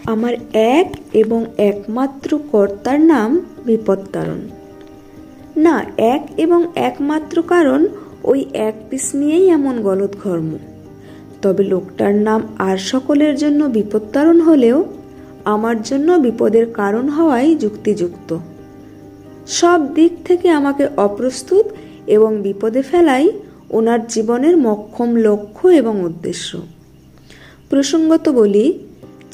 আমার এক এবং একমাত্র কর্তার নাম বিপত্তারণ। না, এক এবং একমাত্র কারণ ওই এক পিস নিয়েই এমন গলদঘর্ম। তবে লোকটার নাম আর সকলের জন্য বিপত্তারণ হলেও আমার জন্য বিপদের কারণ হওয়াই যুক্তিযুক্ত। সব দিক থেকে আমাকে অপ্রস্তুত এবং বিপদে ফেলাই ওনার জীবনের মক্ষম লক্ষ্য এবং উদ্দেশ্য। প্রসঙ্গত বলি,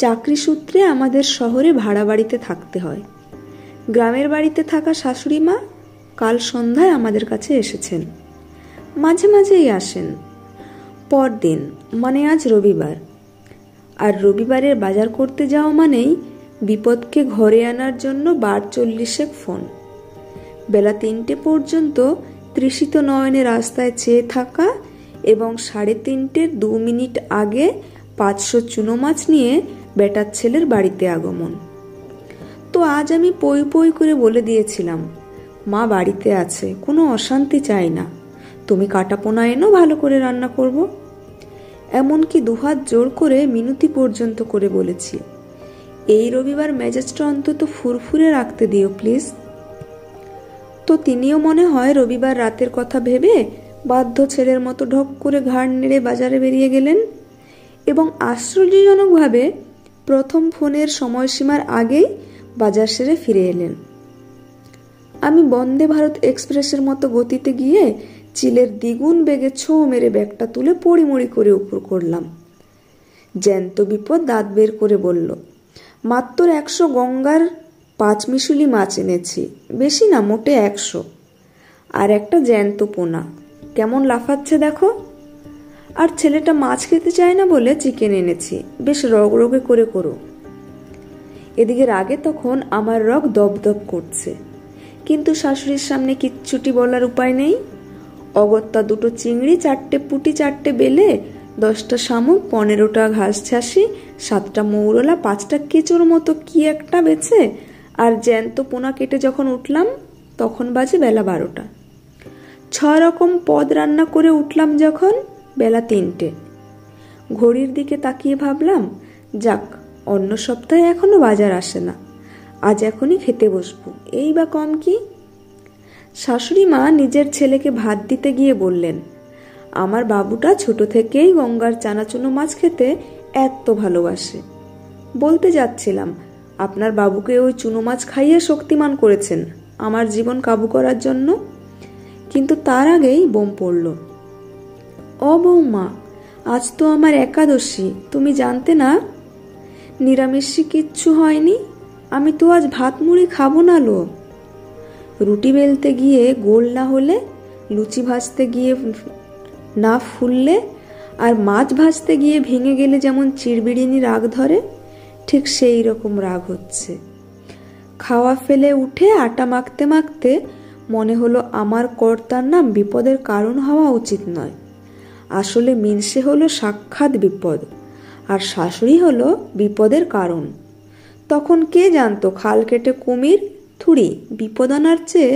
চাকরি সূত্রে আমাদের শহরে ভাড়া বাড়িতে থাকতে হয়। গ্রামের বাড়িতে থাকা শাশুড়ি মা কাল সন্ধ্যায় আমাদের কাছে এসেছেন। মাঝে মাঝেই আসেন। পরদিন মানে আজ রবিবার, আর রবিবারের বাজার করতে যাওয়া মানেই বিপদকে ঘরে আনার জন্য 12:40 ফোন। বেলা 3টে পর্যন্ত তৃষিত নয়নে রাস্তায় চেয়ে থাকা এবং 3:30-এর 2 মিনিট আগে 500 চুনো মাছ নিয়ে বেটার ছেলের বাড়িতে আগমন। তো আজ আমি পই পই করে বলে দিয়েছিলাম, মা বাড়িতে আছে, কোনো অশান্তি চাই না, তুমি কাটাপোনা এনো, ভালো করে রান্না করব। এমনকি দুহাত জোর করে মিনতি পর্যন্ত করে বলেছি, এই রবিবার মেজাজটা অন্তত ফুরফুরে রাখতে দিও প্লিজ। তো তিনিও মনে হয় রবিবার রাতের কথা ভেবে বাধ্য ছেলের মতো ঢক করে ঘাড় নেড়ে বাজারে বেরিয়ে গেলেন এবং আশ্চর্যজনকভাবে প্রথম ফোনের সময়সীমার আগেই বাজার সেরে ফিরে এলেন। আমি বন্দে ভারত এক্সপ্রেসের মতো গতিতে গিয়ে চিলের দ্বিগুণ বেগে ছোঁ মেরে ব্যাগটা তুলে পড়িমড়ি করে উপর করলাম। জ্যান্ত বিপদ দাঁত বের করে বলল, মাত্র 100 গঙ্গার 5 মিশুলি মাছ এনেছি, বেশি না, মোটে 100, আর একটা জ্যান্ত পোনা, কেমন লাফাচ্ছে দেখো। আর ছেলেটা মাছ খেতে চায় না বলে চিকেন এনেছি, বেশ রগরগে করে করো। এদিকে রাগে তখন আমার রগ দপদপ করছে, কিন্তু শাশুড়ির সামনে কিচ্ছুটি বলার উপায় নেই। অগত্যা 2টো চিংড়ি, 4টে পুঁটি, 4টে বেলে, 10টা শামুক, 15টা ঘাস ছাসি, 7টা মৌরলা, 5টা কেঁচোর মতো কি একটা বেছে আর জ্যান্ত পোনা কেটে যখন উঠলাম তখন বাজে বেলা 12টা। 6 রকম পদ রান্না করে উঠলাম যখন বেলা 3টে। ঘড়ির দিকে তাকিয়ে ভাবলাম, যাক, অন্য সপ্তাহে এখনো বাজার আসে না, আজ এখনই খেতে বসবো, এই বা কম কি। শাশুড়ি মা নিজের ছেলেকে ভাত দিতে গিয়ে বললেন, আমার বাবুটা ছোট থেকেই গঙ্গার চানাচুনো মাছ খেতে এত ভালোবাসে। বলতে যাচ্ছিলাম, আপনার বাবুকে ওই চুনো মাছ খাইয়ে শক্তিমান করেছেন আমার জীবন কাবু করার জন্য, কিন্তু তার আগেই বোম পড়ল। ও বৌমা, আজ তো আমার একাদশী, তুমি জানতে না? নিরামিষি কিচ্ছু হয়নি, আমি তো আজ ভাত মুড়ি খাবো না লো। রুটি বেলতে গিয়ে গোল না হলে, লুচি ভাজতে গিয়ে না ফুললে, আর মাছ ভাজতে গিয়ে ভেঙে গেলে যেমন চিড়বিড়িনি রাগ ধরে, ঠিক সেই রকম রাগ হচ্ছে। খাওয়া ফেলে উঠে আটা মাখতে মাখতে মনে হলো আমার কর্তার নাম বিপদের কারণ হওয়া উচিত নয়। আসলে মিনসে হলো সাক্ষাৎ বিপদ, আর শাশুড়ি হলো বিপদের কারণ। তখন কে জানতো খাল কেটে কুমির থুড়ি বিপদ আনার চেয়ে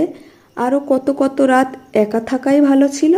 আরো কত কত রাত একা থাকাই ভালো ছিল।